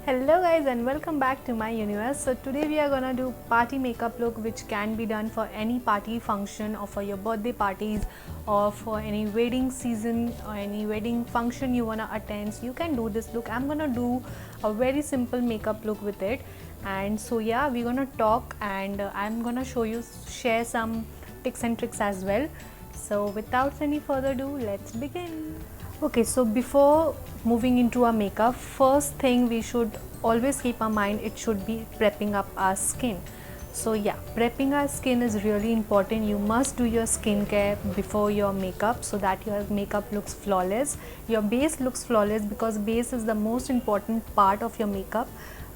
Hello guys and welcome back to my universe. So today we are gonna do party makeup look which can be done for any party function or for your birthday parties or for any wedding season or any wedding function you wanna attend. So you can do this look. I'm gonna do a very simple makeup look with it, and so yeah, we're gonna talk and I'm gonna share some tips and tricks as well. So without any further ado, let's begin. Okay, so before moving into our makeup, first thing we should always keep our mind, it should be prepping up our skin. So yeah, prepping our skin is really important. You must do your skincare before your makeup so that your makeup looks flawless, your base looks flawless, because base is the most important part of your makeup.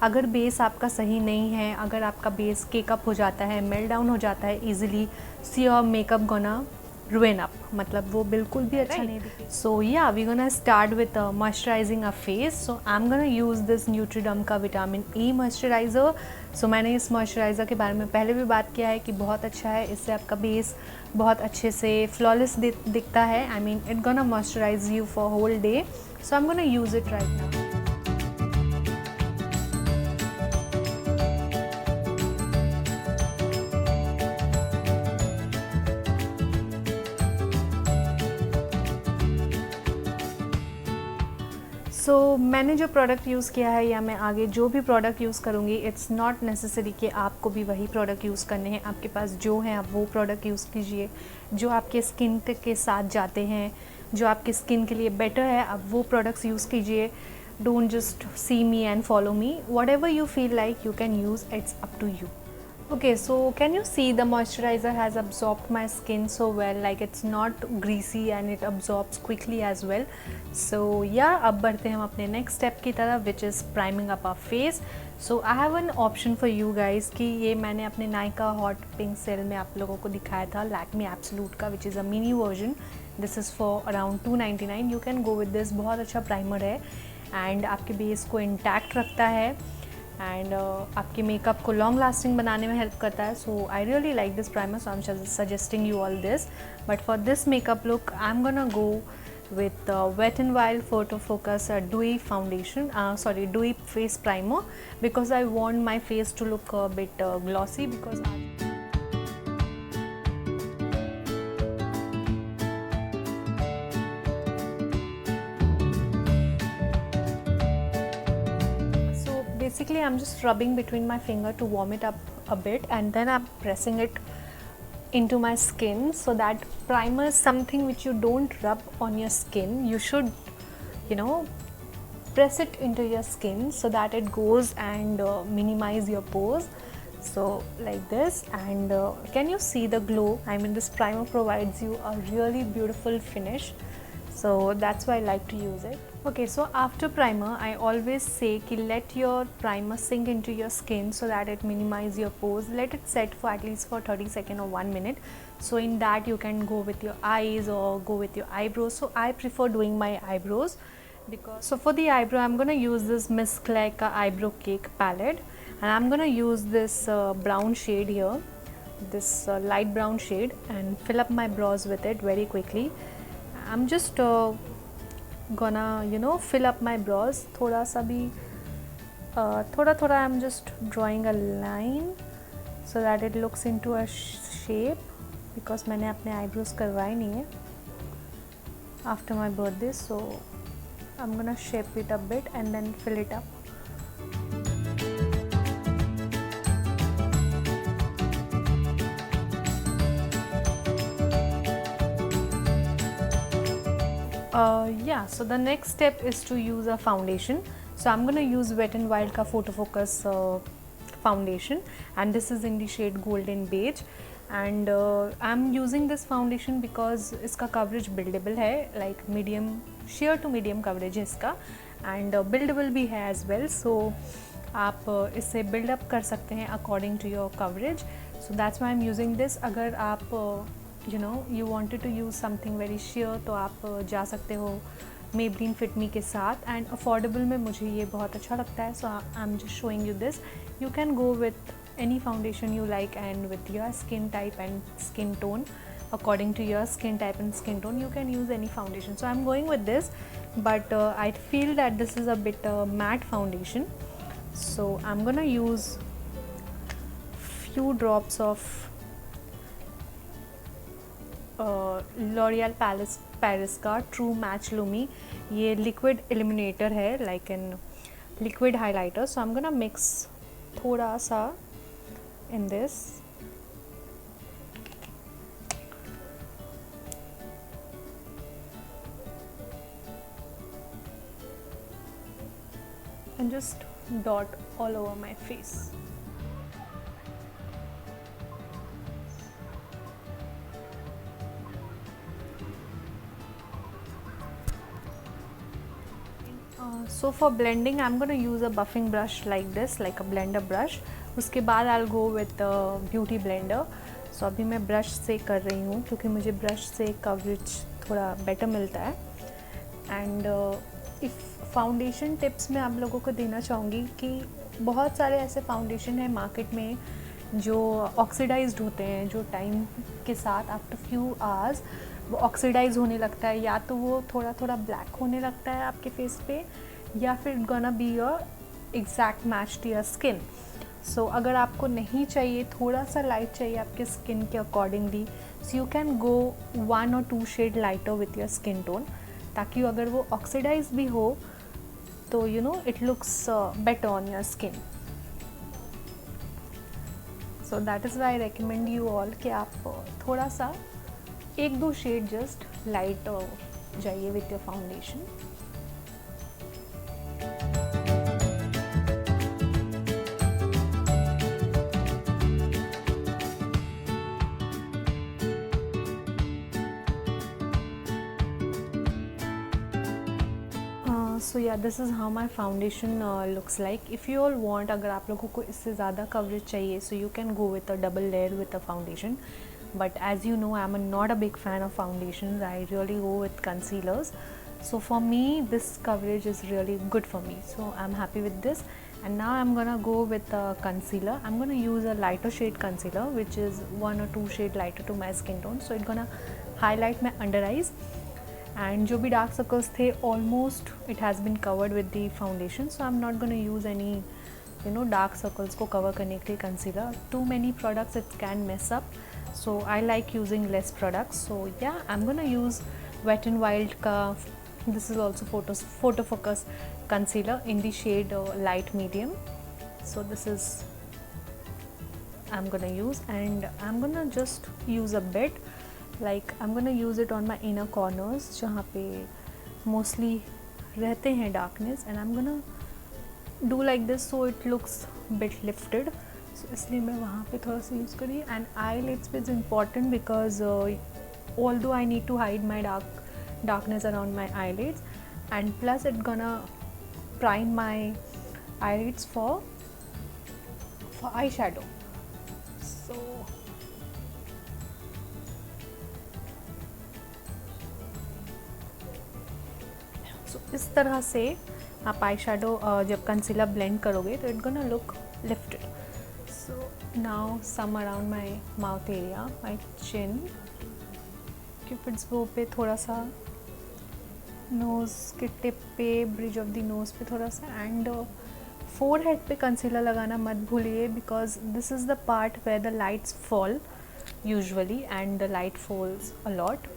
अगर base आपका सही नहीं है, अगर आपका base केकअप हो जाता है, मेल्ट डाउन हो जाता है easily, see your makeup gonna ruin up, मतलब वो बिल्कुल भी अच्छा नहीं दिखेगा. So yeah, we're gonna start with moisturizing our face. So I'm gonna use this Nutriderm का विटामिन E मॉइस्चराइज़र. So मैंने इस मॉइस्चराइज़र के बारे में पहले भी बात किया है कि बहुत अच्छा है, इससे आपका बेस बहुत अच्छे से फ्लॉलेस दिखता है. I mean it gonna moisturize you for whole day. So I'm gonna use it right now. मैंने जो प्रोडक्ट यूज़ किया है या मैं आगे जो भी प्रोडक्ट यूज़ करूँगी, इट्स नॉट नेसेसरी कि आपको भी वही प्रोडक्ट यूज़ करने हैं. आपके पास जो है आप वो प्रोडक्ट यूज़ कीजिए, जो आपके स्किन के साथ जाते हैं, जो आपके स्किन के लिए बेटर है, आप वो प्रोडक्ट्स यूज़ कीजिए. Don't just see me and follow me. Whatever you feel like you can use, it's up to you. Okay, so can you see the moisturizer has absorbed my skin so well, like it's not greasy and it absorbs quickly as well. So yeah, अब बढ़ते हैं हम अपने next step की तरफ, which is priming up our face. So I have an option for you guys कि ये मैंने अपने Nykaa Hot Pink Sale में आप लोगों को दिखाया था, Lakme Absolute का, which is a mini version. This is for around $2.99. You can go with this. बहुत अच्छा प्राइमर है and आपके बेस को इंटैक्ट रखता है एंड आपके मेकअप को लॉन्ग लास्टिंग बनाने में हेल्प करता है. So I really like this primer, so I am suggesting you all this. But for this makeup look I am gonna go with Wet n Wild Photo Focus Dewy Foundation, Dewy Face Primer, because I want my face to look a bit glossy, because basically I'm just rubbing between my finger to warm it up a bit, and then I'm pressing it into my skin. So that primer is something which you don't rub on your skin, you should press it into your skin so that it goes and minimize your pores. So like this, and can you see the glow? I mean this primer provides you a really beautiful finish, so that's why I like to use it. Okay, so after primer I always say कि let your primer sink into your skin so that it minimize your pores. Let it set for at least for 30 seconds or 1 minute. So in that you can go with your eyes or go with your eyebrows. So I prefer doing my eyebrows, because so for the eyebrow I'm gonna use this Miss Claire का eyebrow cake palette, and I'm gonna use this brown shade here, this light brown shade, and fill up my brows with it very quickly. I'm just gonna fill up my brows थोड़ा सा भी थोड़ा I'm just drawing a line so that it looks into a shape, because मैंने अपने eyebrows करवाए नहीं है after my birthday. So I'm gonna shape it a bit and then fill it up. Yeah, so the next step is to use a foundation. So I'm gonna use Wet n Wild का Photo Focus foundation, and this is in the shade Golden Beige, and I'm using this foundation because इसका coverage buildable है, like medium sheer to medium coverage है इसका, and buildable भी है as well. So आप इसे build up कर सकते हैं according to your coverage. So that's why I'm using this. अगर आप you wanted to use something very sheer, तो आप जा सकते हो Maybelline Fit Me के साथ, and affordable में मुझे ये बहुत अच्छा लगता है. So I'm just showing you this. You can go with any foundation you like and with your skin type and skin tone. According to your skin type and skin tone, you can use any foundation. So I'm going with this, but I feel that this is a bit matte foundation. So I'm gonna use few drops of L'Oreal Paris का True Match Lumi. ये liquid illuminator है, like an liquid highlighter. So I'm gonna mix थोड़ा सा in this. And just dot all over my face. So for blending I'm going to use a buffing brush like this, like a blender brush. उसके बाद I'll go with the beauty blender. So अभी मैं brush से कर रही हूँ क्योंकि मुझे brush से coverage थोड़ा better मिलता है. And if फाउंडेशन टिप्स मैं आप लोगों को देना चाहूँगी कि बहुत सारे ऐसे फाउंडेशन हैं मार्केट में जो ऑक्सीडाइज्ड होते हैं, जो टाइम के साथ आफ्टर फ्यू आवर्स वो ऑक्सीडाइज होने लगता है, या तो वो थोड़ा थोड़ा ब्लैक होने लगता है आपके फेस पे, या फिर gonna be your exact match to your skin. So अगर आपको नहीं चाहिए, थोड़ा सा लाइट चाहिए आपके स्किन के accordingly, so you can go 1 or 2 shade lighter with your skin tone, ताकि अगर वो ऑक्सीडाइज भी हो तो you know it looks better on your skin. So that is why I recommend you all कि आप थोड़ा सा 1-2 शेड जस्ट लाइट जाइए विथ योर फाउंडेशन. सो या this is how my foundation looks like. If you all want, अगर आप लोगों को इससे ज़्यादा कवरेज चाहिए, सो you can go with a double layer with a foundation. But as you know, I'm not a big fan of foundations. I really go with concealers. So for me, this coverage is really good for me. So I'm happy with this. And now I'm gonna go with a concealer. I'm gonna use a lighter shade concealer, which is 1 or 2 shade lighter to my skin tone. So it's gonna highlight my under eyes. And जो भी dark circles थे, almost it has been covered with the foundation. So I'm not gonna use any, you know, dark circles को cover करने के लिए concealer. Too many products it can mess up. So I like using less products. So yeah, I'm gonna use Wet n Wild ka, this is also photo focus concealer in the shade light medium. So this is I'm gonna use, and I'm gonna just use a bit, like I'm gonna use it on my inner corners जहाँ पे mostly रहते हैं darkness, and I'm gonna do like this so it looks bit lifted. So इसलिए मैं वहाँ पे थोड़ा सा यूज़ करी. एंड आई लिड्स पे is important because although I need to hide my darkness around my eyelids, and plus it gonna prime my eyelids for eyeshadow. So इस तरह से आप आई शेडो जब कंसीलर ब्लेंड करोगे तो it gonna look lifted. So now some around my mouth area, my chin, Cupid's bow पे थोड़ा सा, नोज़ के टिप पे, ब्रिज ऑफ द नोज़ पे थोड़ा सा, एंड फोरहेड पे कंसीलर लगाना मत भूलिए because this is the part where the lights fall usually and the light falls a lot.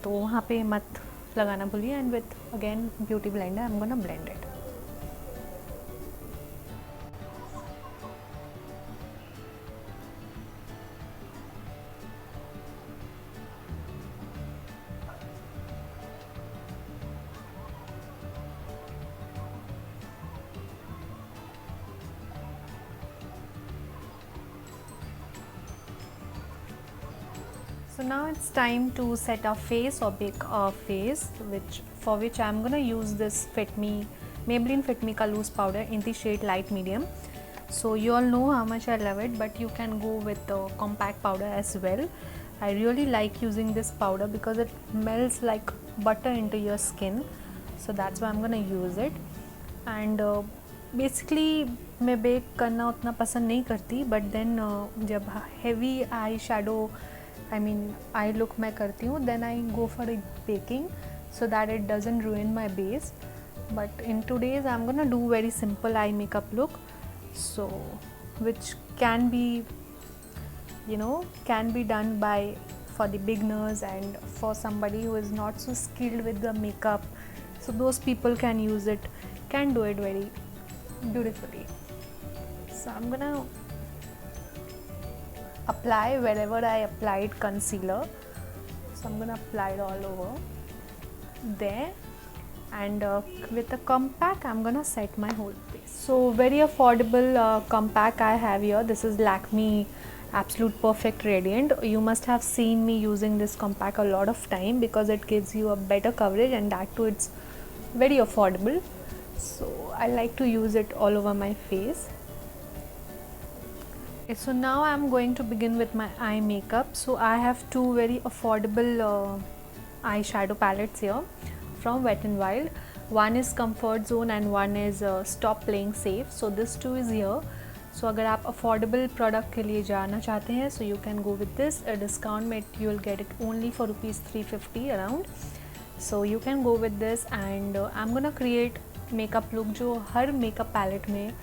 तो वहाँ पे मत लगाना भूलिए. And with again beauty blender I am gonna blend it. So now it's time to set our face or bake our face, for which I'm gonna use this Maybelline Fit Me ka loose powder in the shade light medium. So you all know how much I love it, but you can go with the compact powder as well. I really like using this powder because it melts like butter into your skin. So that's why I'm gonna use it. And basically मैं bake करना उतना पसंद नहीं करती, but then जब heavy eye shadow I look मैं करती हूँ, then I go for it baking so that it doesn't ruin my base. But in today's I'm gonna do very simple eye makeup look. so which can be, can be done by for the beginners and for somebody who is not so skilled with the makeup, so those people can use it, can do it very beautifully. So I'm gonna apply wherever I applied concealer, so I'm gonna apply it all over there, and with a compact I'm gonna set my whole face. So very affordable compact I have here. This is Lakme Absolute Perfect Radiant. You must have seen me using this compact a lot of time because it gives you a better coverage, and that too it's very affordable, so I like to use it all over my face. Okay, so now I'm going to begin with my eye makeup. So I have two very affordable eyeshadow palettes here from Wet n Wild. One is Comfort Zone and one is Stop Playing Safe. So this two is here. So अगर आप affordable product के लिए जाना चाहते हैं, so you can go with this. A discount में you will get it only for rupees 350 around. So you can go with this, and I'm gonna create makeup look जो हर makeup palette में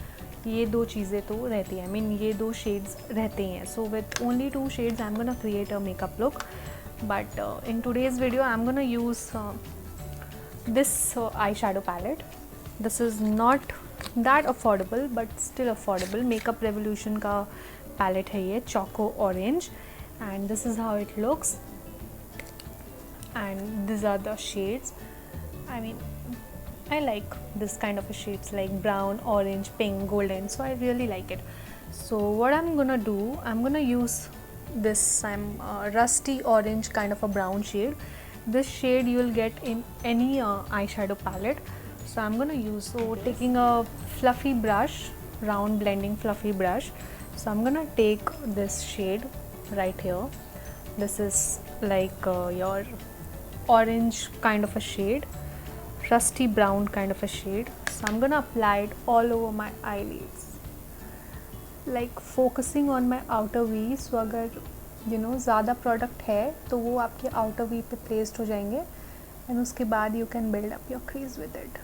ये दो चीज़ें तो रहती हैं, I mean ये दो shades रहते हैं. So with only two shades I'm gonna create a makeup look. But in today's video I'm gonna use this eyeshadow palette. This is not that affordable but still affordable. Makeup Revolution का palette है ये, Choco Orange, and this is how it looks, and these are the shades. I mean, I like this kind of a shades like brown, orange, pink, golden, so I really like it. So what I'm gonna do, I'm gonna use this rusty orange kind of a brown shade. This shade you will get in any eyeshadow palette. So I'm gonna use, so taking a fluffy brush, round blending fluffy brush, so I'm gonna take this shade right here. This is like your orange kind of a shade, rusty brown kind of a shade. So I'm gonna apply it all over my eyelids, like focusing on my outer V. So अगर ज़्यादा product है तो वो आपके outer we पे placed हो जाएंगे, and उसके बाद you can build up your crease with it.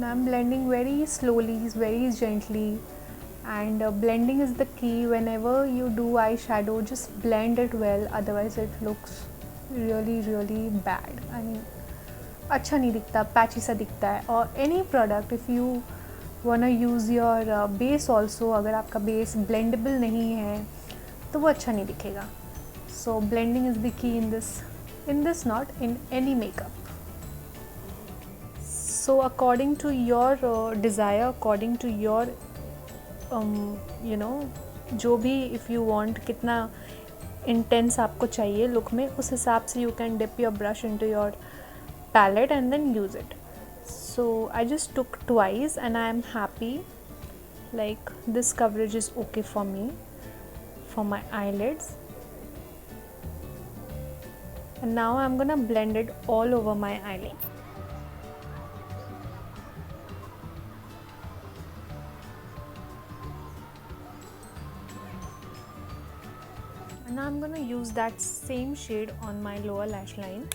Now I'm blending very slowly, very gently, and blending is the key. Whenever you do eyeshadow, just blend it well, otherwise it looks really bad. I mean, अच्छा नहीं दिखता, patchy सा दिखता है. और any product if you wanna use your base also, अगर आपका base blendable नहीं है तो वो अच्छा नहीं दिखेगा. सो blending is the key in this not in any makeup. So according to your desire, according to your जो भी इफ़ यू वांट कितना इंटेंस आपको चाहिए लुक में, उस हिसाब से you can dip your brush into your palette and then use it. So I just took twice and I am happy, like this coverage is okay for me for my eyelids. And now I'm gonna blend it all over my eyelid. And now I'm gonna use that same shade on my lower lash line.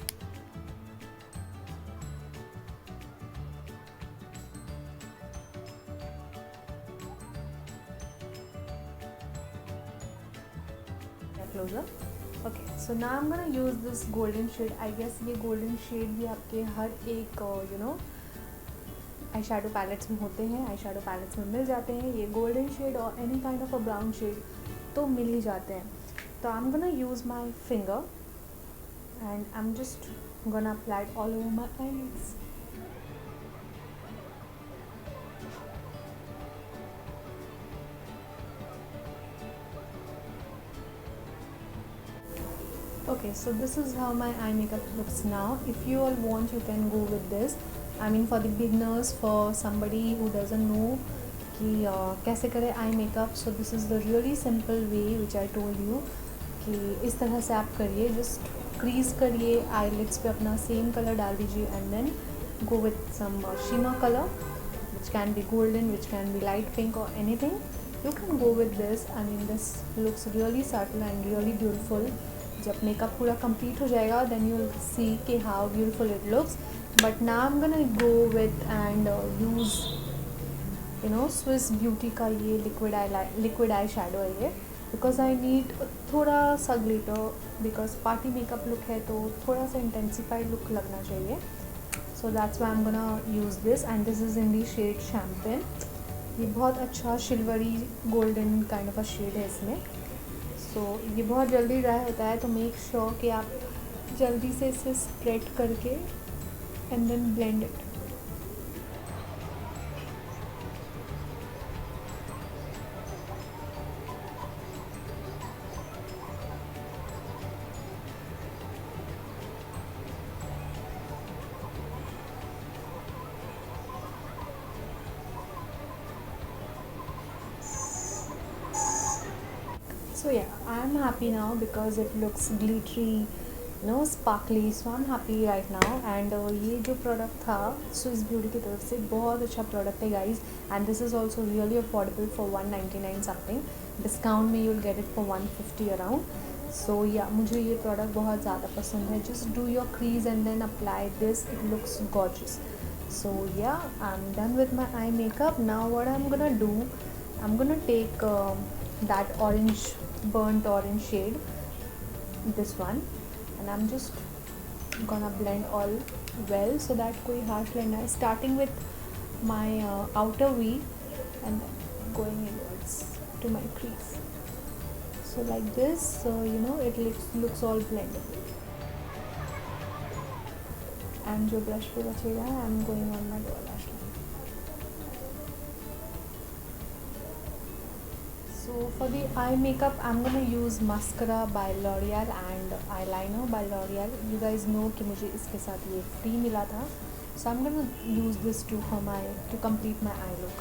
Closer. Okay, so now I'm gonna use this golden shade. I guess ये golden shade भी आपके हर एक eye shadow pallets में होते हैं, eye shadow pallets में मिल जाते हैं. ये golden shade और any kind of a brown shade तो मिल ही जाते हैं. तो I'm gonna use my finger and I'm just gonna apply it all over my eyelids. Okay, so this is how my eye makeup looks now. If you all want, you can go with this. I mean, for the beginners, for somebody who doesn't know कि कैसे करें eye makeup, so this is the really simple way which I told you कि इस तरह से आप करिए. Just crease करिए, eyelids पे अपना सेम कलर डाल दीजिए and then go with some shimmer color which can be golden, which can be light pink or anything. You can go with this. I mean, this looks really subtle and really beautiful. जब makeup पूरा complete हो जाएगा then you will see कि how beautiful it looks. But now I am gonna go with and use Swiss beauty का ये liquid eye shadow है ये, because I need थोड़ा सा glitter, because party makeup look है तो थोड़ा सा इंटेंसिफाइड लुक लगना चाहिए. So that's why I am gonna use this and this is in the shade champagne. ये बहुत अच्छा silvery golden kind of a shade है इसमें. सो ये बहुत जल्दी ड्राई होता है, तो मेक श्योर कि आप जल्दी से इसे स्प्रेड करके and then blend it. So yeah, I'm happy now because it looks glittery, sparkly. So I'm happy right now. And ये जो product था Swiss Beauty की तरफ से बहुत अच्छा product है guys. And this is also really affordable for 199 something. Discount में you'll get it for 150 around. So yeah, मुझे ये product बहुत ज़्यादा पसंद है. Just do your crease and then apply this. It looks gorgeous. So yeah, I'm done with my eye makeup. Now what I'm gonna do, I'm gonna take that burnt orange shade, this one, and I'm just gonna blend all well so that कोई harsh line ना, starting with my outer V and then going inwards to my crease. So like this, so it looks all blended. And जो brush पे बचेगा I'm going on my lower lash line. So for the eye makeup, I'm gonna use mascara by L'Oreal and eyeliner by L'Oreal. You guys know कि मुझे इसके साथ ये free मिला था. So I'm gonna use this too to complete my eye look.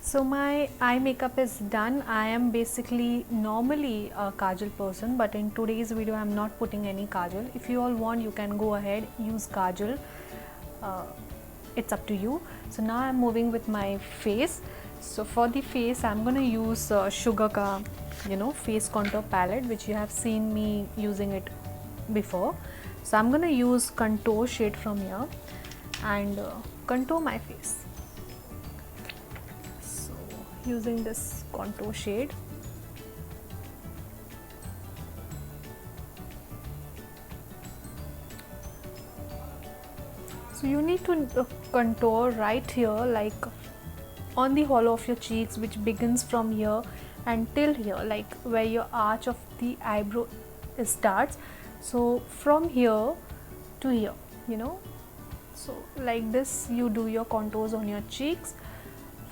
So my eye makeup is done. I am basically normally a kajal person, but in today's video I am not putting any kajal. If you all want, you can go ahead, use kajal. It's up to you. So now I am moving with my face. So for the face I am going to use Sugar ka face contour palette, which you have seen me using it before. So I am going to use contour shade from here and contour my face. Using this contour shade. So you need to contour right here, like on the hollow of your cheeks, which begins from here and till here, like where your arch of the eyebrow starts. So from here to here, so like this you do your contours on your cheeks.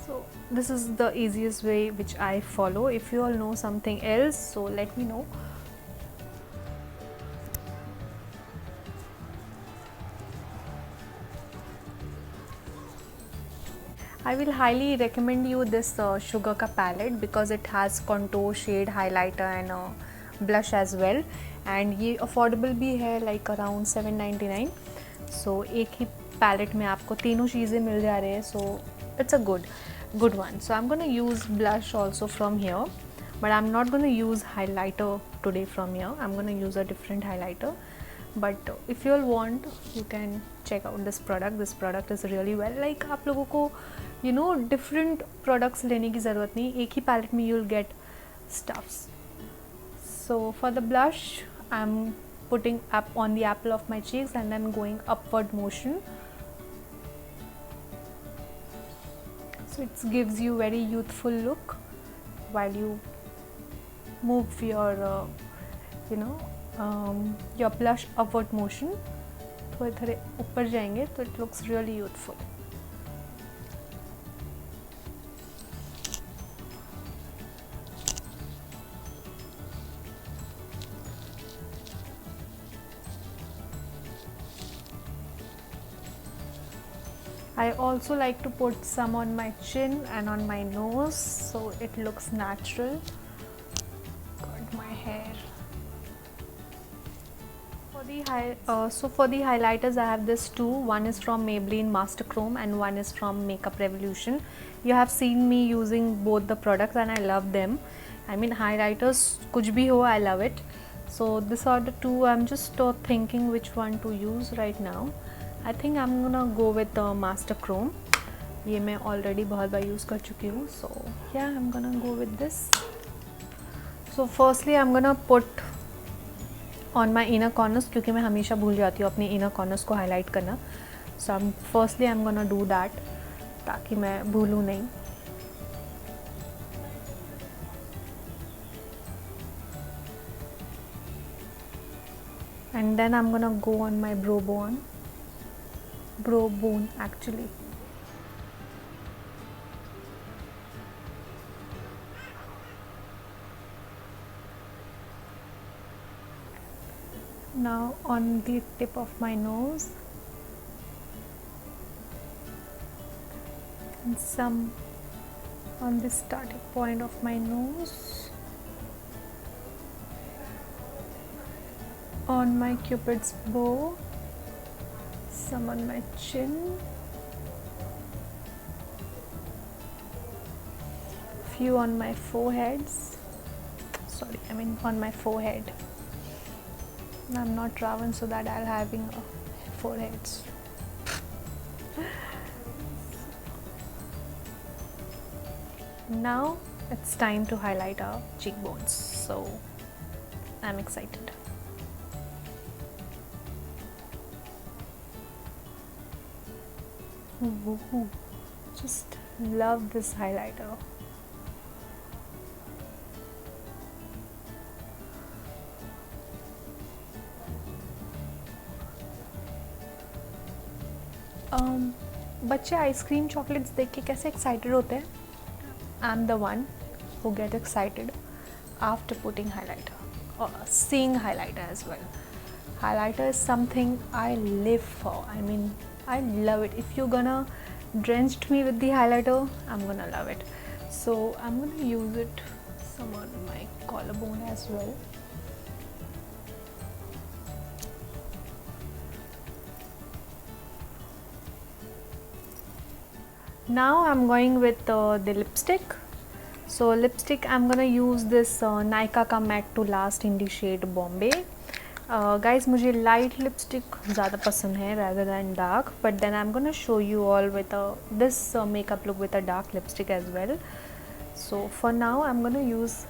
So this is the easiest way which I follow. If you all know something else, so let me know. I will highly recommend you this Sugar ka palette because it has contour shade, highlighter and blush as well, and ये affordable भी है, like around 799. So एक ही palette में आपको तीनों चीज़ें मिल जा रहे हैं. So it's a good one. So I'm going to use blush also from here, but I'm not going to use highlighter today from here. I'm going to use a different highlighter, but if you all want, you can check out this product. This product is really well. Like आप लोगों को different products लेने की ज़रूरत नहीं, एक ही palette में you'll get stuffs. So for the blush, I'm putting up on the apple of my cheeks and then going upward motion. So it gives you very youthful look while you move your your blush upward motion, थोड़े थोड़े ऊपर जाएंगे तो it looks really youthful. I also like to put some on my chin and on my nose so it looks natural. Got my hair. For the highlighters I have this two. One is from Maybelline Master Chrome and one is from Makeup Revolution. You have seen me using both the products and I love them. I mean highlighters kuch bhi ho, I love it. So these are the two. I'm just thinking which one to use right now. I think I'm gonna go with the Master Chrome. ये मैं already बहुत बार use कर चुकी हूँ. So yeah, I'm gonna go with this. So firstly I'm gonna put on my inner corners क्योंकि मैं हमेशा भूल जाती हूँ अपनी inner corners को highlight करना. So firstly I'm gonna do that ताकि मैं भूलूँ नहीं. And then I'm gonna go on my brow bone actually. Now on the tip of my nose and some on the starting point of my nose, on my cupid's bow, some on my chin, few on my foreheads, sorry I mean on my forehead. I'm not Ravan so that I'll having foreheads. Now it's time to highlight our cheekbones, so I'm excited. Ooh, just love this highlighter. बच्चे ice cream chocolates देख के कैसे excited होते हैं? I am the one who get excited after putting highlighter और seeing highlighter as well. Highlighter is something I live for. I mean, I love it. If you're gonna drench me with the highlighter, I'm gonna love it. So I'm gonna use it some on my collarbone as well. Now I'm going with the lipstick. So lipstick I'm gonna use this Nykaa का Matte to Last in the shade Bombay. Guys मुझे light lipstick ज़्यादा पसंद है rather than dark, but then I'm gonna show you all with this makeup look with a dark lipstick as well. So for now I'm gonna use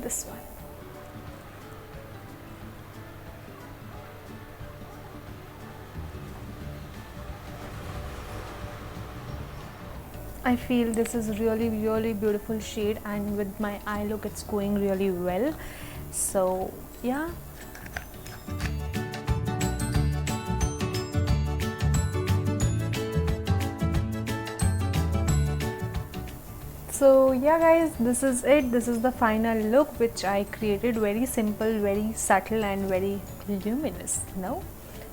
this one. I feel this is really beautiful shade and with my eye look it's going really well. So yeah. So yeah guys, this is it. This is the final look which I created. Very simple, very subtle and very luminous. No?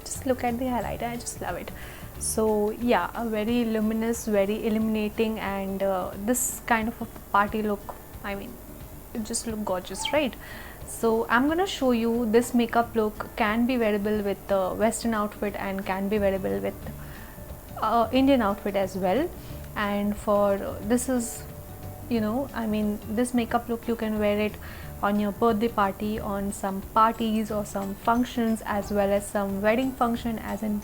Just look at the highlighter, I just love it. So yeah, a very luminous, very illuminating and this kind of a party look, I mean it just look gorgeous, right? So I'm gonna show you this makeup look can be wearable with the western outfit and can be wearable with Indian outfit as well. And for this is, you know, I mean this makeup look you can wear it on your birthday party, on some parties or some functions, as well as some wedding function, as in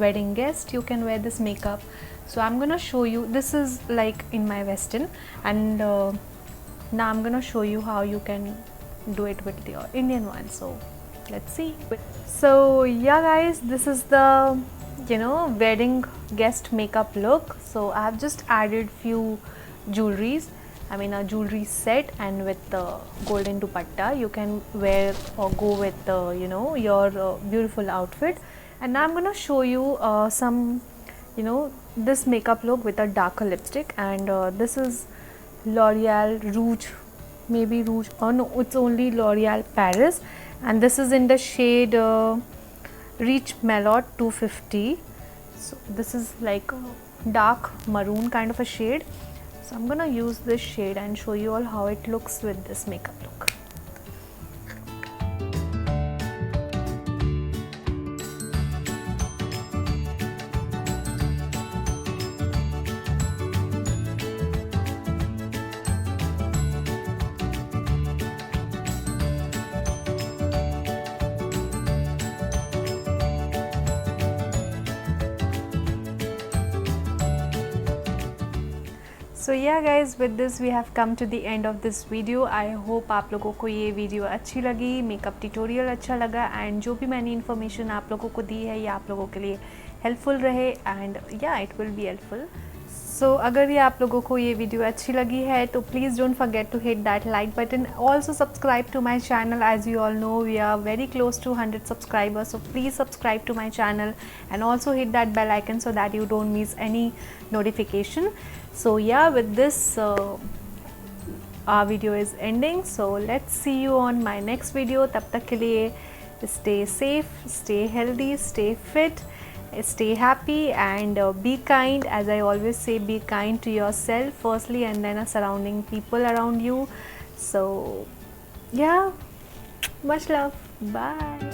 wedding guest you can wear this makeup. So I'm gonna show you, this is like in my western, and now I'm gonna show you how you can do it with your Indian one. So let's see. So yeah guys, this is the, you know, wedding guest makeup look. So I have just added few jewelries I mean a jewelry set, and with the golden dupatta you can wear or go with you know, your beautiful outfit. And now I'm going to show you some, you know, this makeup look with a darker lipstick, and this is L'Oreal Rouge, maybe Rouge, oh no, it's only L'Oreal Paris, and this is in the shade Reach Melot 250. So this is like a dark maroon kind of a shade. So I'm gonna use this shade and show you all how it looks with this makeup look. So yeah guys, with this we have come to the end of this video. I hope आप लोगों को ये video अच्छी लगी, makeup tutorial अच्छा लगा, and जो भी मैंने इन्फॉर्मेशन आप लोगों को दी है ये आप लोगों के लिए हेल्पफुल रहे, एंड या इट विल बी हेल्पफुल. सो अगर ये आप लोगों को ये वीडियो अच्छी लगी है तो please don't forget to hit that like button. Also subscribe to my channel. As you all know we are very close to 100 subscribers, so please subscribe to my channel and also hit that bell icon so that you don't miss any notification. So yeah, with this our video is ending, so let's see you on my next video. तब तक के लिए stay safe, stay healthy, stay fit, stay happy, and be kind. As I always say, be kind to yourself firstly and then surrounding people around you. So yeah, much love. Bye.